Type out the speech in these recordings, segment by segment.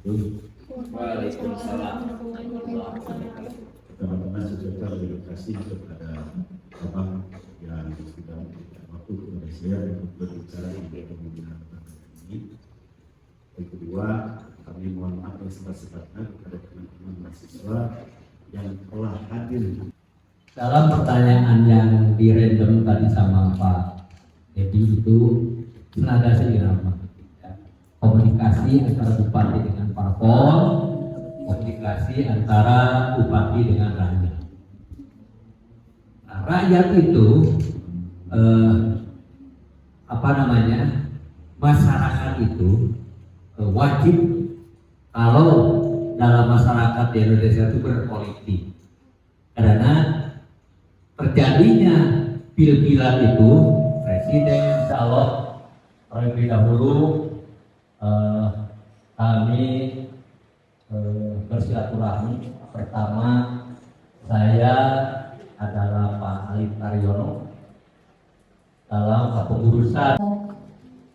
Waalaikumsalam. Teman-teman sudah terima kasih kepada Bapak yang sudah waktu kepada saya untuk berbicara di pembimbingan ini. Yang kedua, kami mohon maaf yang sebesar-besarnya kepada teman-teman mahasiswa yang telah hadir. Dalam pertanyaan yang dirandom tadi sama Pak Edi itu senada seirama. Komunikasi antara bupati dengan parpol, komunikasi antara bupati dengan rakyat. Nah, rakyat itu masyarakat itu wajib, kalau dalam masyarakat di Indonesia itu berpolitik, karena terjadinya pil-pilan itu presiden, calon terlebih dahulu kami bersilaturahmi. Pertama, saya adalah Pak Ali Taryono dalam kepengurusan.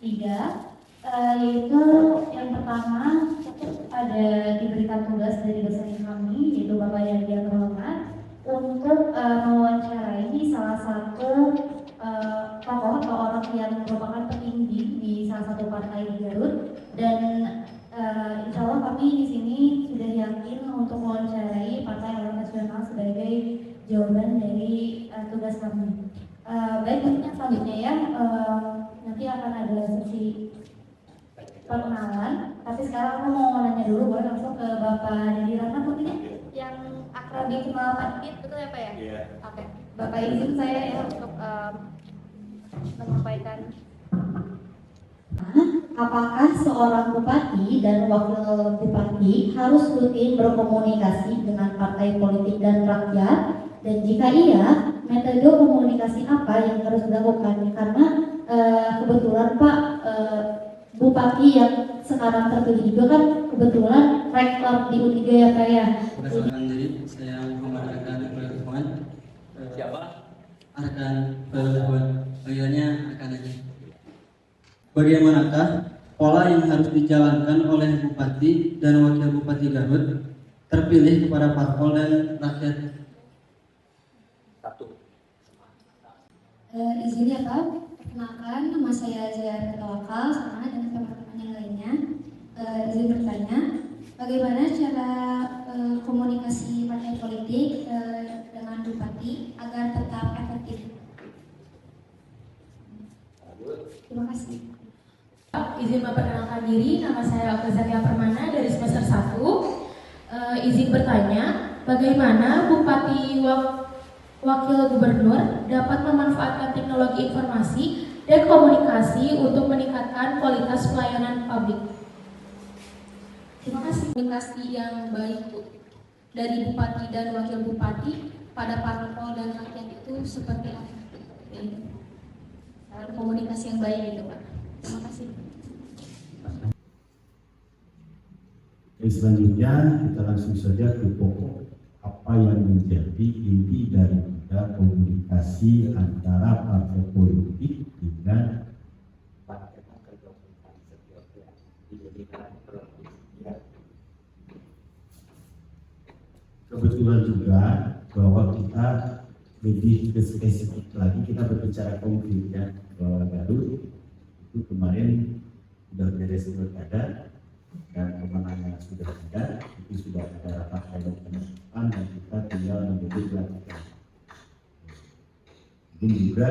Yaitu yang pertama ada diberikan tugas dari dosen kami, yaitu Bapak yang terhormat, untuk mewawancarai salah satu tokoh atau orang yang merupakan petinggi di salah satu partai di Garut, dan insya Allah kami di sini sudah yakin untuk mewawancarai Partai Amanat Nasional sebagai jawaban dari tugas kami. Baik, yang selanjutnya ya, nanti akan ada sesi perkenalan, tapi sekarang aku mau nanya dulu, boleh langsung ke Bapak Dedi Ratna mungkin yang akrab dikenal Pak Didit, betul ya Pak ya? Iya. Oke, Bapak izin saya ya untuk menyampaikan. Apakah seorang bupati dan wakil bupati harus rutin berkomunikasi dengan partai politik dan rakyat? Dan jika iya, metode komunikasi apa yang harus dilakukan? Karena kebetulan Pak Bupati yang sekarang terpilih juga kan kebetulan rektor di U3 ya Pak ya. Perkenalkan diri, saya Muhammad Arkan Pertemuan. Siapa? Arkan Pertemuan. Panggilannya Arkan aja. Bagaimanakah pola yang harus dijalankan oleh Bupati dan Wakil Bupati Garut terpilih kepada parpol dan rakyat? Izin ya Pak, perkenalkan nama saya Zaya Tawakal sama dengan teman-teman yang lainnya. Izin bertanya, bagaimana cara komunikasi partai politik dengan bupati agar tetap efektif? Terima kasih. Izin memperkenalkan diri, nama saya Oka Zakia Permana dari semester 1. Izin bertanya, bagaimana Bupati Wakil Gubernur dapat memanfaatkan teknologi informasi dan komunikasi untuk meningkatkan kualitas pelayanan publik? Terima kasih. Komunikasi yang baik dari Bupati dan Wakil Bupati pada parpol dan rakyat itu seperti apa? Komunikasi yang baik gitu Pak. Terima kasih. Selanjutnya kita langsung saja ke pokok apa yang menjadi inti daripada komunikasi antara partai politik dengan kebetulan juga bahwa kita lebih spesifik lagi, kita berbicara konkretnya bahwa Garut itu kemarin sudah beres pilkada dan kemenangan sudah ada, itu sudah ada rapat pleno penetapan dan kita tinggal menunggu pelantikan. Ini juga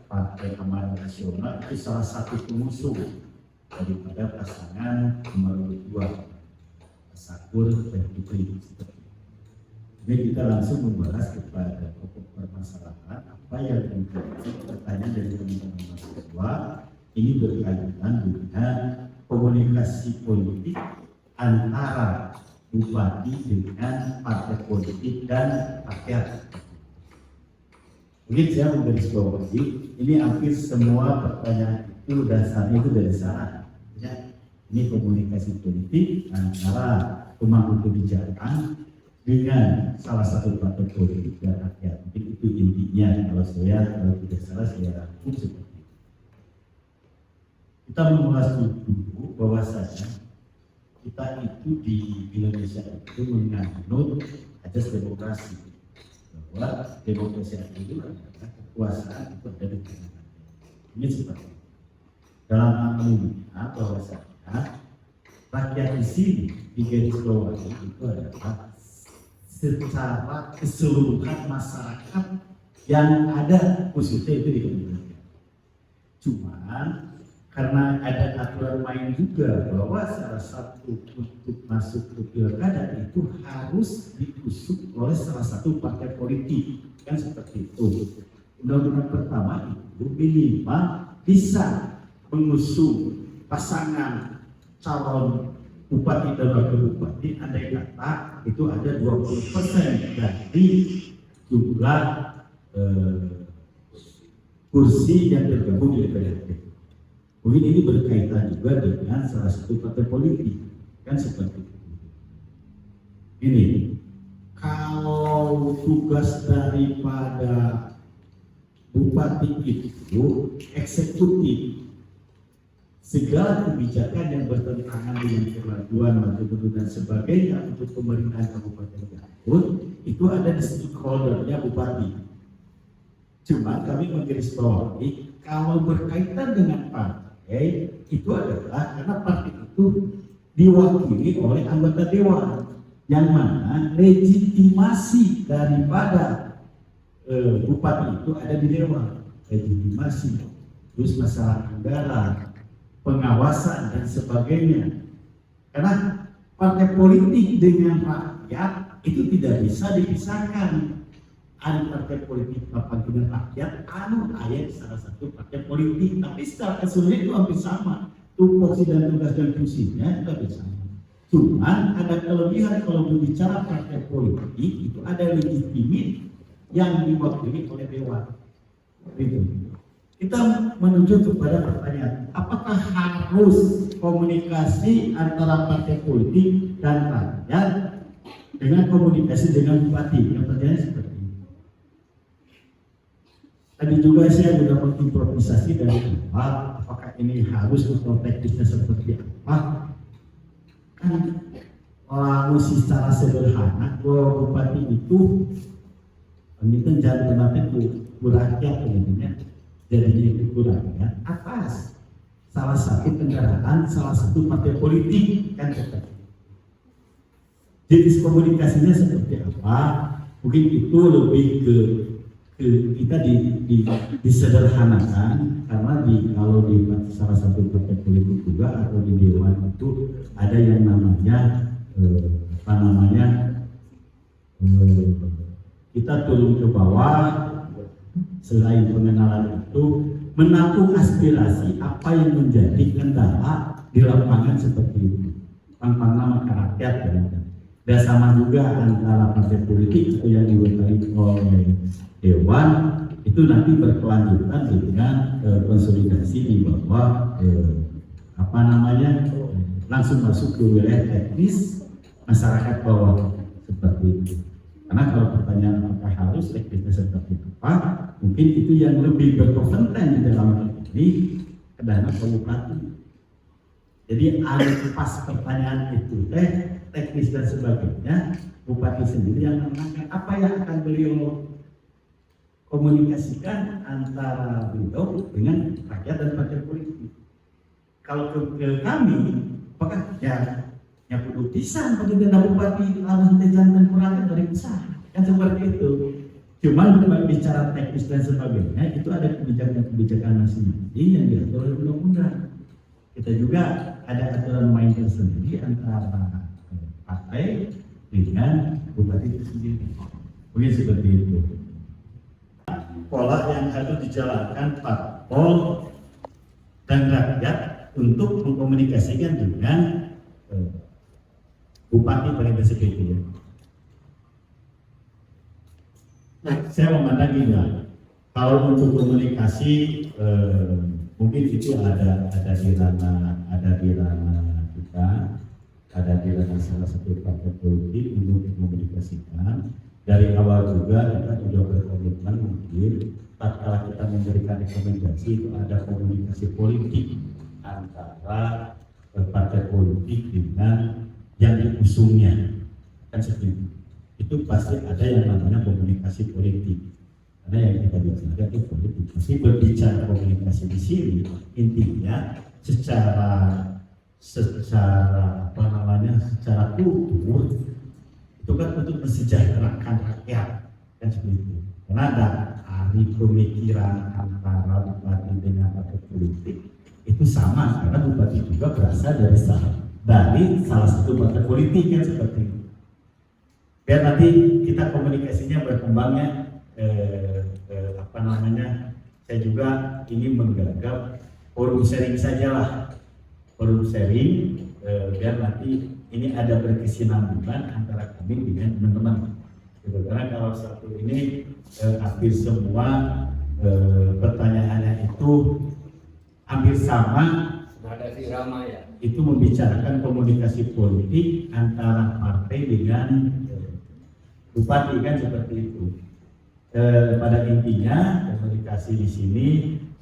Partai Amanat Nasional itu salah satu pengusung daripada pasangan nomor 2 Sakur dan Putri. Jadi kita langsung membahas kepada pokok permasalahan apa yang menjadi pertanyaan dari teman-teman mahasiswa. Ini berkaitan dengan komunikasi politik antara bupati dengan partai politik dan rakyat. Mungkin saya menggarisbawahi, ini hampir semua pertanyaan itu dasarnya itu dari sana. Ya, ini komunikasi politik antara pemangku kebijakan dengan salah satu partai politik dan rakyat. Mungkin itu intinya. Kalau tidak salah saya rangkum seperti itu. Kita mengulas dulu bahwasanya kita itu di Indonesia itu menganut ajas demokrasi, bahwa demokrasi itu adalah kekuasaan itu ada di tangan. Ini seperti itu. Dalam amandemennya bahwasanya rakyat di sini di garis bawah itu adalah secara keseluruhan masyarakat yang ada khususnya itu di kementerian. Cuman karena ada aturan main juga bahwa salah satu untuk masuk ke pilkada itu harus diusung oleh salah satu partai politik, kan seperti itu. Undang-undang pertama itu minimal bisa mengusung pasangan calon bupati dan wakil bupati, andai kata itu ada 20% dari jumlah kursi yang tergabung di DPRD. Mungkin ini berkaitan juga dengan salah satu partai politik, kan seperti itu. Ini kalau tugas daripada bupati itu eksekutif, segala kebijakan yang bertentangan dengan keraguan, maju dan sebagainya untuk pemerintahan Kabupaten Garut itu ada di stakeholdernya bupati. Cuma kami menggarisbawahi kalau berkaitan dengan partai itu adalah karena partai itu diwakili oleh anggota dewan, yang mana legitimasi daripada bupati itu ada di dewan, legitimasi, terus masalah anggaran, pengawasan dan sebagainya. Karena partai politik dengan rakyat itu tidak bisa dipisahkan. Ada partai politik dengan rakyat, ayat salah satu partai politik, tapi secara keseluruhan itu hampir sama. Tupoksi dan tugas dan fungsinya itu hampir sama. Cuman ada kelebihan kalau berbicara partai politik itu ada legitimit yang diwakili oleh dewan. Gitu. Kita menuju kepada pertanyaan, apakah harus komunikasi antara partai politik dan rakyat dengan komunikasi dengan bupati? Yang pertanyaan seperti ini. Tadi juga saya sudah mengimprovisasi dari awal, apakah ini harus atau teknisnya seperti apa? Kan lalu secara sederhana bahwa bupati itu jangan terlatih rakyat tentunya. Jadinya itu kurangnya atas salah satu kendaraan, salah satu partai politik, kan seperti itu. Jenis komunikasinya seperti apa? Mungkin itu lebih ke kita disederhanakan, karena kalau di salah satu partai politik juga atau di dewan itu ada yang namanya kita turun ke bawah. Selain pengenalan itu, menampung aspirasi apa yang menjadi kendala di lapangan seperti itu. Tanpa nama rakyat dan sama juga antara partai politik itu yang diwakili oleh dewan itu nanti berkelanjutan dengan konsolidasi di bawah langsung masuk ke wilayah teknis masyarakat bawah seperti itu. Karena kalau pertanyaan apakah harus teknisnya seperti apa, mungkin itu yang lebih berkompeten di dalam hal ini adalah bupati. Jadi pas pertanyaan itu teknis dan sebagainya, bupati sendiri yang menentukan apa yang akan beliau komunikasikan antara beliau dengan rakyat dan partai politik. Kalau ke kami, apakah yang perlu pisan pada dana bupati lawan jantan kurangnya dari besar, kan seperti itu. Cuman bicara teknis dan sebagainya itu ada kebijakan masing-masing yang diatur oleh undang-undang. Kita juga ada aturan main tersendiri antara partai dengan bupati itu sendiri. Mungkin seperti itu. Pola yang harus dijalankan parpol dan rakyat untuk mengkomunikasikan dengan bupati pada dasar itu ya. Nah, saya memandang ini, kalau untuk komunikasi mungkin itu ada di ranah kita, ada di ranah salah satu partai politik untuk mengkomunikasikan. Dari awal juga kita sudah berkomitmen mungkin tatkala kita memberikan rekomendasi itu ada komunikasi politik antara partai politik dengan kan seperti itu. Itu pasti ada yang namanya komunikasi politik. Karena yang kita bicara itu politik. Mesti berbicara komunikasi di sini intinya secara secara kultur itu kan untuk mensejahterakan rakyat kan seperti itu. Karena ada hari pemikiran antara bupati dengan partai politik itu sama karena bupati juga berasal dari salah satu partai politik kan seperti itu. Biar nanti kita komunikasinya berkembangnya saya juga ini menggarap forum sharing sajalah, forum sharing biar nanti ini ada berkesinambungan antara kami dengan teman-teman. Gitu. Karena kalau satu ini hampir semua pertanyaannya itu hampir sama, Ada si Rama ya. itu membicarakan komunikasi politik antara partai dengan bupati kan seperti itu. Pada intinya komunikasi di sini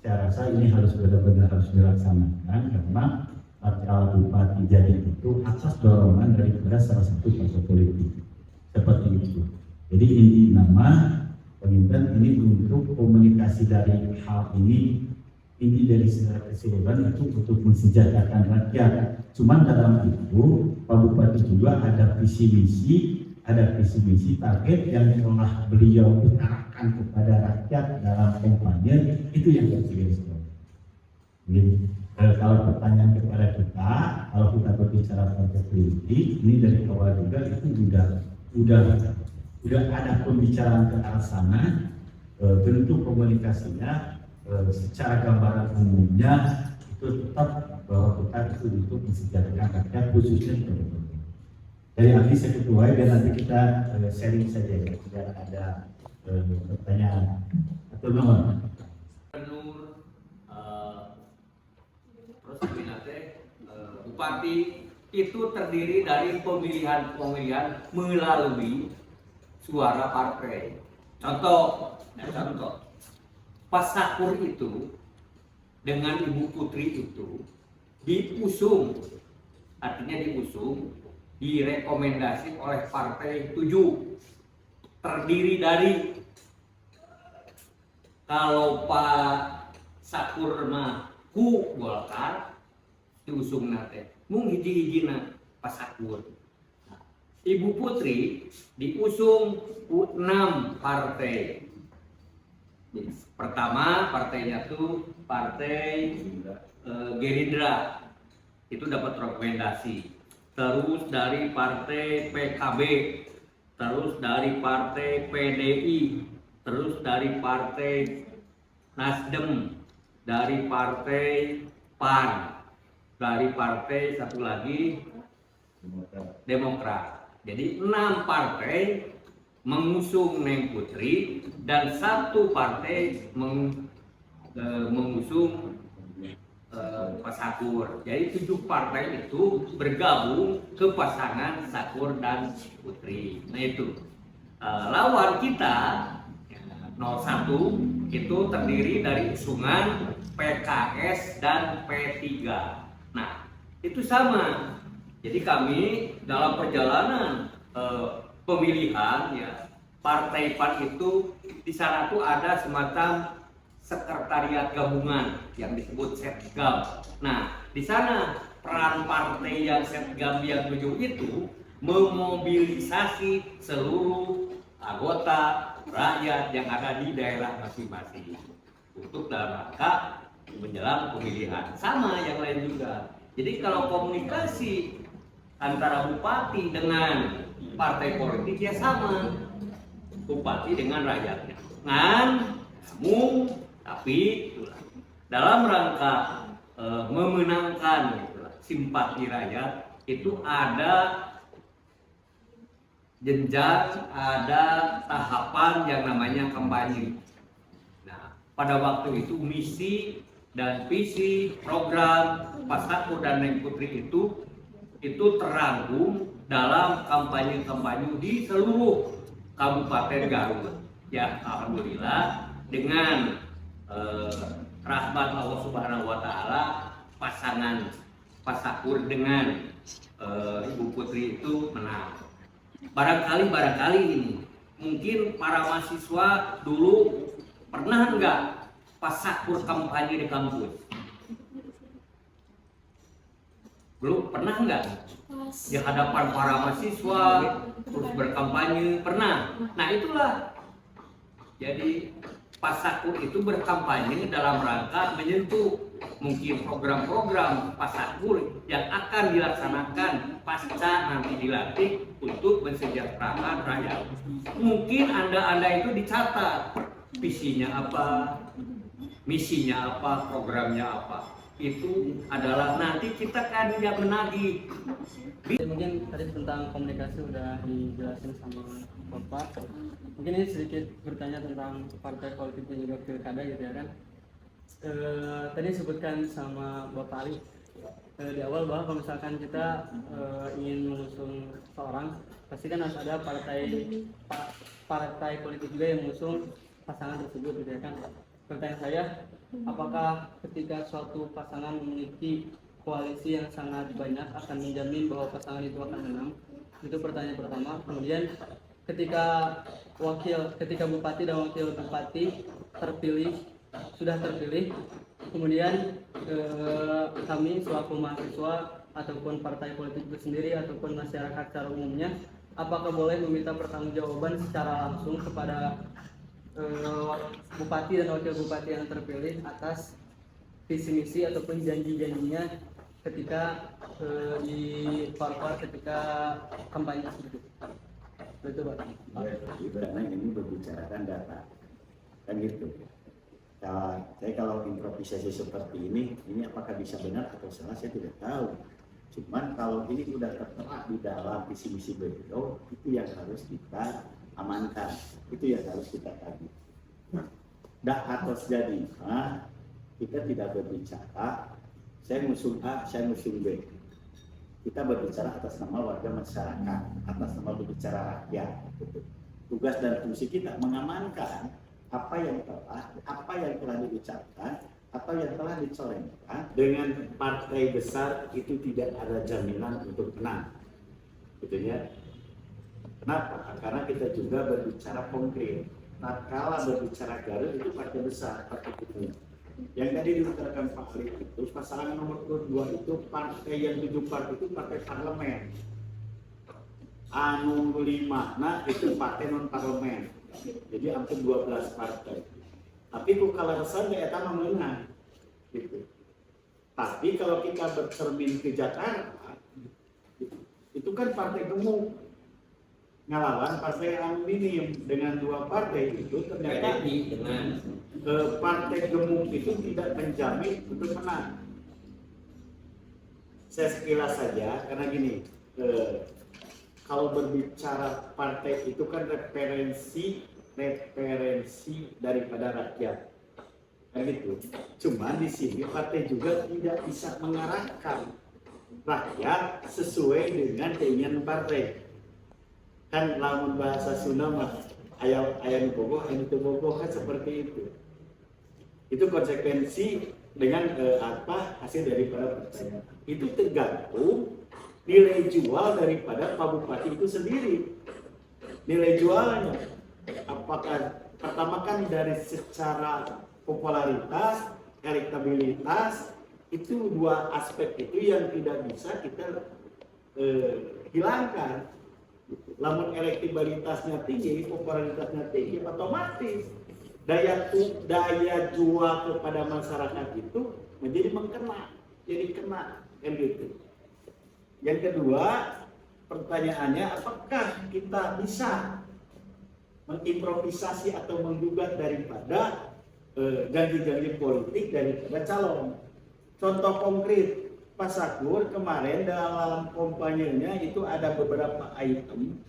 saya rasa ini harus benar-benar harus dilaksanakan karena kalau bupati jadi itu atas dorongan daripada salah satu partai politik seperti itu. Jadi inti nama pemimpin ini untuk komunikasi dari hal ini, inti dari secara keseluruhan itu untuk mensejahterakan rakyat. Cuman dalam itu Pak Bupati juga ada visi misi target yang telah beliau utarakan kepada rakyat dalam kampanye, itu yang harus digarisbawahi. Jadi kalau pertanyaan kepada kita, kalau kita berbicara partai politik, ini dari awal juga itu udah ada pembicaraan ke arah sana, bentuk komunikasinya secara gambaran umumnya itu tetap bahwa kita itu untuk mensejahterakan rakyat khususnya untuk dari Abdi saya ketuai dan nanti kita sharing saja ya, tidak ada pertanyaan atau nomor. Bupati itu terdiri dari pemilihan melalui suara partai. Contoh, Pak Sakur itu dengan Ibu Putri itu diusung, artinya diusung, direkomendasi oleh partai 7, terdiri dari kalau Pak Sakur mah ku Golkar diusung nate mung hiji-hijina Pak Sakur. Ibu Putri diusung 6 partai. Pertama partainya tuh partai Gerindra, itu dapat rekomendasi. Terus dari partai PKB, terus dari partai PDI, terus dari partai Nasdem, dari partai PAN, dari partai satu lagi Demokrat. Jadi 6 partai mengusung Neng Putri dan 1 partai mengusung Pak Sakur. Jadi 7 partai itu bergabung ke pasangan Sakur dan Putri. Nah itu lawan kita 01 itu terdiri dari usungan PKS dan P3. Nah itu sama. Jadi kami dalam perjalanan pemilihan ya partai PAN itu di sana tuh ada semacam sekretariat gabungan yang disebut Setgam. Nah, di sana peran partai yang Setgam yang 7 itu memobilisasi seluruh anggota rakyat yang ada di daerah masing-masing untuk dalam rangka menjelang pemilihan. Sama yang lain juga. Jadi kalau komunikasi antara bupati dengan partai politik ya sama, bupati dengan rakyatnya. Namun tapi dalam rangka memenangkan simpati rakyat itu ada jenjang, ada tahapan yang namanya kampanye. Nah, pada waktu itu misi dan visi program Pak Sakur dan Neng Putri itu terangkum dalam kampanye-kampanye di seluruh Kabupaten Garut. Ya, alhamdulillah dengan rahmat Allah Subhanahu wa taala pasangan Pak Sakur dengan Ibu Putri itu menang. barangkali ini mungkin para mahasiswa dulu pernah nggak pas sakur kampanye di kampus? Belum pernah nggak di hadapan para mahasiswa terus berkampanye? Pernah. Nah itulah, jadi pas sakur itu berkampanye dalam rangka menyentuh mungkin program-program pas sakur yang akan dilaksanakan pasca nanti dilantik untuk mensejahterakan rakyat. Mungkin anda itu dicatat visinya apa, misinya apa, programnya apa. Itu adalah nanti kita kan yang menagih. Mungkin tadi tentang komunikasi udah dijelasin sama Bapak. Mungkin ini sedikit bertanya tentang partai politik dan juga pilkada gitu ya kan. Tadi disebutkan sama Bapak Ali di awal bahwa kalau misalkan kita ingin mengusung seorang, pasti kan harus ada partai politik juga yang mengusung pasangan tersebut gitu ya kan. Pertanyaan saya, apakah ketika suatu pasangan memiliki koalisi yang sangat banyak akan menjamin bahwa pasangan itu akan menang? Itu pertanyaan pertama. Kemudian ketika bupati dan wakil bupati sudah terpilih, kemudian kami selaku mahasiswa ataupun partai politik itu sendiri ataupun masyarakat secara umumnya, apakah boleh meminta pertanggungjawaban secara langsung kepada bupati dan wakil bupati yang terpilih atas visi misi ataupun janji-janjinya ketika di parpol ketika kampanye tersebut? Betul Pak. Karena ini berbicarakan data, kan gitu. Kalau improvisasi seperti ini apakah bisa benar atau salah saya tidak tahu. Cuman kalau ini sudah tertera di dalam visi misi beliau, itu yang harus kita amankan, itu yang harus kita tagih. Dah atas jadi, kita tidak berbicara saya ngusung A, saya ngusung B. Kita berbicara atas nama warga masyarakat, atas nama berbicara rakyat. Tugas dan fungsi kita mengamankan apa yang telah diucapkan, apa yang telah dicorengkan. Dengan partai besar itu tidak ada jaminan untuk menang, gitu ya. Kenapa? Karena kita juga berbicara konkret. Tatkala berbicara Garut itu partai besar, partai kedua. Yang tadi diutarakan Pak Ali itu pasangan nomor 2 itu partai yang 7 partai itu partai parlemen. Anu 5, nah itu partai non parlemen. Jadi hampir 12 partai. Tapi kalau besar ya eta menang. Gitu. Tapi kalau kita bercermin ke Jakarta, itu kan partai gemuk ngelawan partai yang minim. Dengan 2 partai itu ternyata dengan partai gemuk itu tidak menjamin untuk menang. Saya sekilas saja karena gini, kalau berbicara partai itu kan referensi daripada rakyat, kan gitu. Cuman di sini partai juga tidak bisa mengarahkan rakyat sesuai dengan keinginan partai. Kan lamun bahasa Sunda mah ayam bogoh, ayam itu bogoh kan seperti itu. Itu konsekuensi dengan hasil daripada partai. Itu tergantung nilai jual daripada Pak Bupati itu sendiri. Nilai jualnya apakah pertama kan dari secara popularitas, elektabilitas, itu 2 aspek itu yang tidak bisa kita hilangkan. Lamun elektabilitasnya tinggi, popularitasnya tinggi, otomatis daya jual kepada masyarakat itu menjadi mengkena, jadi kena, kan gitu. Yang kedua, pertanyaannya apakah kita bisa mengimprovisasi atau menggugat daripada janji-janji politik daripada calon. Contoh konkret, Pak Sakur kemarin dalam kampanyenya itu ada beberapa item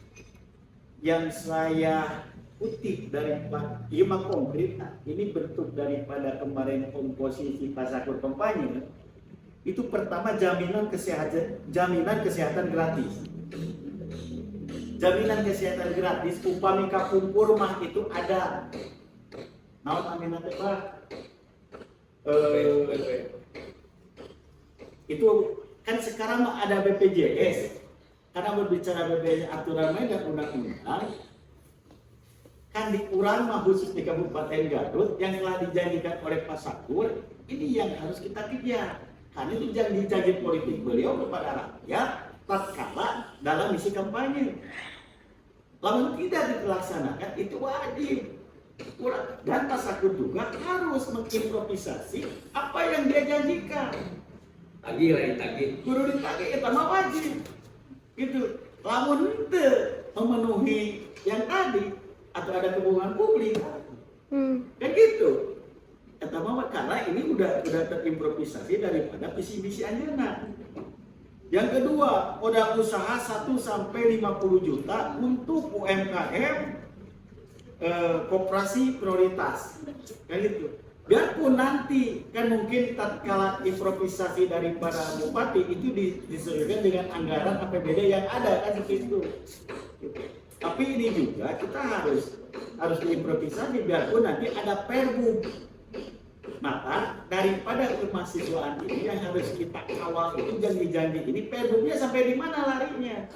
yang saya kutip dari Pak, iya mah konkret, ini bentuk daripada kemarin komposisi Pak Sakur kampanye. Itu pertama jaminan kesehatan gratis. Jaminan kesehatan gratis upami kapumpur mah itu ada. Naon aminan teh Pak? Itu kan sekarang ada BPJS, karena berbicara BBM aturan main dan undang-undang, kan dikurang mah khusus di Kabupaten Garut yang telah dijanjikan oleh Pak Sakur, ini yang harus kita kejar. Karena itu janji politik beliau kepada rakyat tatkala dalam misi kampanye. Lalu tidak dilaksanakan itu wajib. Dan Pak Sakur juga harus mengimprovisasi apa yang dia janjikan. Tagih lain tagih. Guru ditagih itu mah wajib. Gitu. Lamun ente memenuhi yang tadi atau ada kebohongan publik, kan gitu. Kata mama karena ini udah terimprovisasi daripada visi-visi anjeunna. Yang kedua, modal usaha 1 sampai 50 juta untuk UMKM koperasi prioritas. Kan gitu. Biarpun nanti kan mungkin tatkala improvisasi daripada bupati itu disesuaikan dengan anggaran APBD yang ada kan seperti itu. Gitu. Tapi ini juga kita harus diimprovisasi biarpun nanti ada perbu. Maka daripada kemahasiswaan ini yang harus kita kawal itu janji-janji ini perbunya sampai di mana larinya?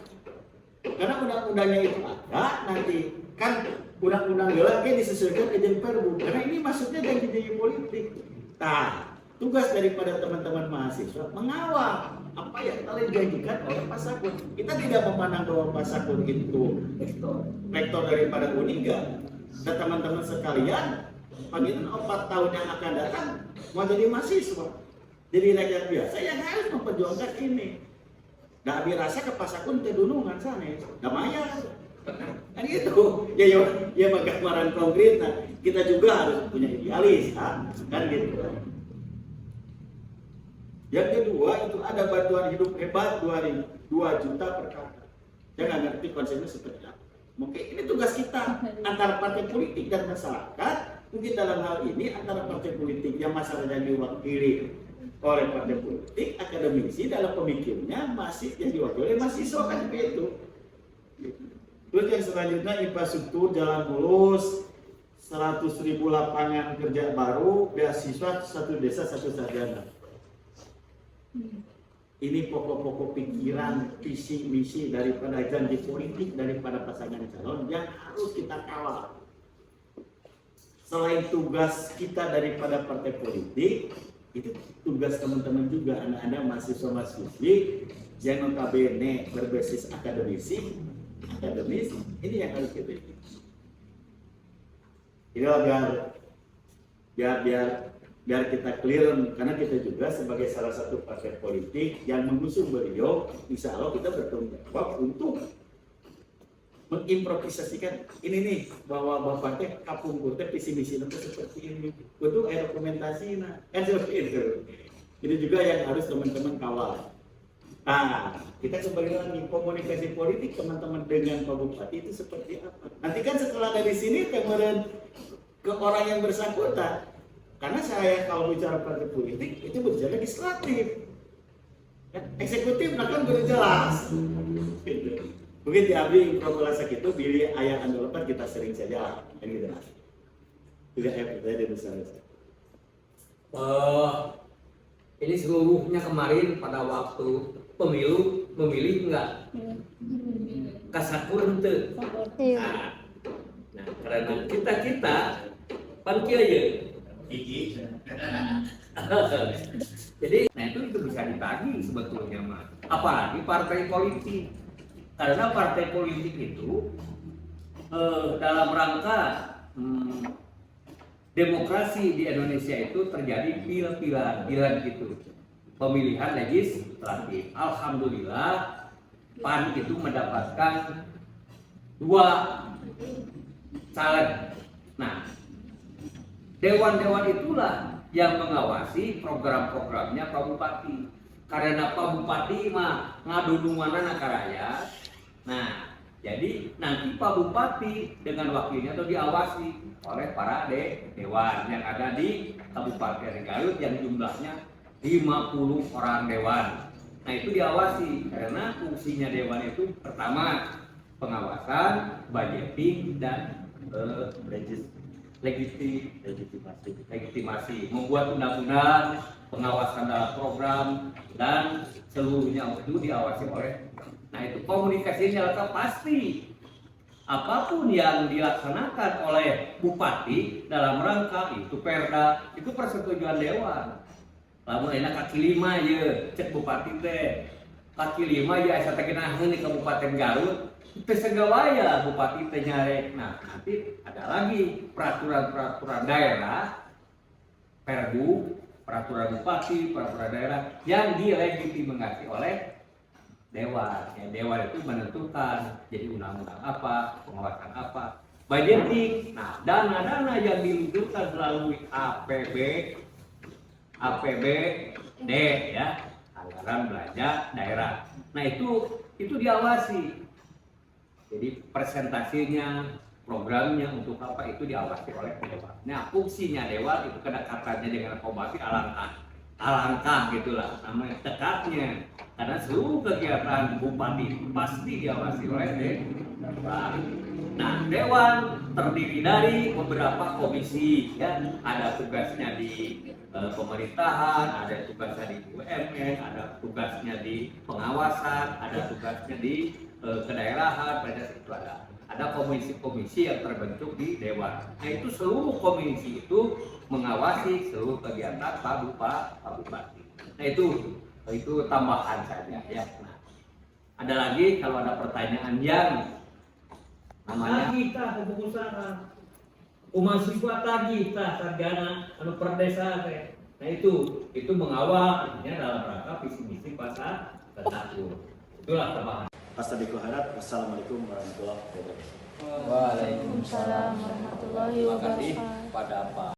Karena undang-undangnya itu ada nanti kan undang-undang lagi disesuaikan dengan perbu. Karena ini maksudnya janji-janji politik. Nah, tugas daripada teman-teman mahasiswa mengawal apa yang telah dijanjikan oleh Pak Sakur. Kita tidak memandang bahwa Pak Sakur itu rektor daripada Uniga. Dan teman-teman sekalian, panggilan 4 tahun yang akan datang mau jadi mahasiswa, jadi rakyat biasa yang harus memperjuangkan ini. Nah, dirasa ke Pak Sakur terdunungan sana, damaya. Kan gitu. Ya gambaran konkret. Nah, kita juga harus punya idealis, kan gitu. Yang kedua itu ada bantuan hidup hebat 2 juta per kakak. Saya nggak ngerti konsepnya seperti apa. Mungkin ini tugas kita antara partai politik dan masyarakat. Mungkin dalam hal ini antara partai politik yang masyarakat diwakili oleh partai politik, akademisi dalam pemikirnya masih yang diwakili oleh mahasiswa kan begitu. Terus yang selanjutnya infrastruktur jalan mulus, 100.000 lapangan kerja baru, beasiswa 1 desa 1 sarjana. Ini pokok-pokok pikiran, visi misi daripada janji politik daripada pasangan calon yang harus kita kawal. Selain tugas kita daripada partai politik, itu tugas teman-teman juga anak-anak mahasiswa-mahasiswi yang notabene berbasis akademis, ini yang harus kita ikuti. Ini biar kita clear, karena kita juga sebagai salah satu partai politik yang mengusung beliau, insya Allah kita bertanggung jawab untuk mengimprovisasikan ini nih bahwa bapak teh kapung teh visi misi itu seperti ini, untuk dokumentasi kan seperti itu. Ini juga yang harus teman-teman kawal. Nah, kita kembali lagi komunikasi politik teman-teman dengan Pak Bupati itu seperti apa? Nanti kan setelah dari sini kemudian ke orang yang bersangkutan. Karena saya kalau bicara partai politik itu berjalan legislatif, eksekutif akan berjelas. Mungkin diambil informasi itu pilih ayat anu lepas kita sering saja yang gitu. Tidak efektif besar. Ini seluruhnya kemarin pada waktu pemilu memilih enggak? Kasakur ente. Nah, karena kita pan kieu gigi. Jadi, nah itu bisa ditagih sebetulnya mah. Apalagi partai politik. Karena partai politik itu dalam rangka demokrasi di Indonesia itu terjadi pilihan gitu. Pemilihan legislatif. Alhamdulillah PAN itu mendapatkan 2 caleg. Nah, dewan-dewan itulah yang mengawasi program-programnya Pak Bupati. Karena Pak Bupati mah ngadununganan karaya. Nah, jadi nanti Pak Bupati dengan wakilnya itu diawasi oleh para dewan yang ada di Kabupaten Garut yang jumlahnya 50 orang dewan. Nah, itu diawasi karena fungsinya dewan itu pertama pengawasan, budgeting dan legitimasi, membuat undang-undang, pengawasan dalam program, dan seluruhnya itu diawasi oleh. Nah itu komunikasinya pasti. Apapun yang dilaksanakan oleh bupati dalam rangka itu perda, itu persetujuan dewan. Lalu enak kaki 5 ya, cek bupati teh. Kaki 5 ya asa teh genaheun di Kabupaten Garut. Teu segawaya bupati teh nyarek. Nah, nanti ada lagi peraturan-peraturan daerah, perbu, peraturan bupati, peraturan daerah yang dilegitimasi oleh dewan. Ya, dewan itu menentukan jadi undang-undang apa, pengawasan apa, budgeting. Nah, dana-dana yang diluncurkan melalui APBD ya, anggaran belanja daerah. Nah, itu diawasi. Jadi presentasinya, programnya untuk apa itu diawasi oleh dewan. Nah, fungsinya dewan itu kedekatannya dengan Bupati alangkah gitulah namanya dekatnya, karena seluruh kegiatan bupati pasti diawasi oleh dewan. Nah, dewan terdiri dari beberapa komisi ya, ada tugasnya di pemerintahan, ada tugasnya di BUMN, ada tugasnya di pengawasan, ada tugasnya di kedaerahan, pada itu ada komisi-komisi yang terbentuk di dewan. Nah, itu seluruh komisi itu mengawasi seluruh kegiatan Pak Bupati. Nah, itu tambahan saja ya. Nah, ada lagi kalau ada pertanyaan yang namanya kita kepengusaha umasiwa tadi kita sarjana perdesa teh. Nah, itu mengawal artinya dalam rangka visi misi pasar teratur. Itulah tambahan. Pastabikul Khairat. Wassalamualaikum warahmatullahi wabarakatuh. Waalaikumsalam warahmatullahi Terima kasih wabarakatuh. pada Pak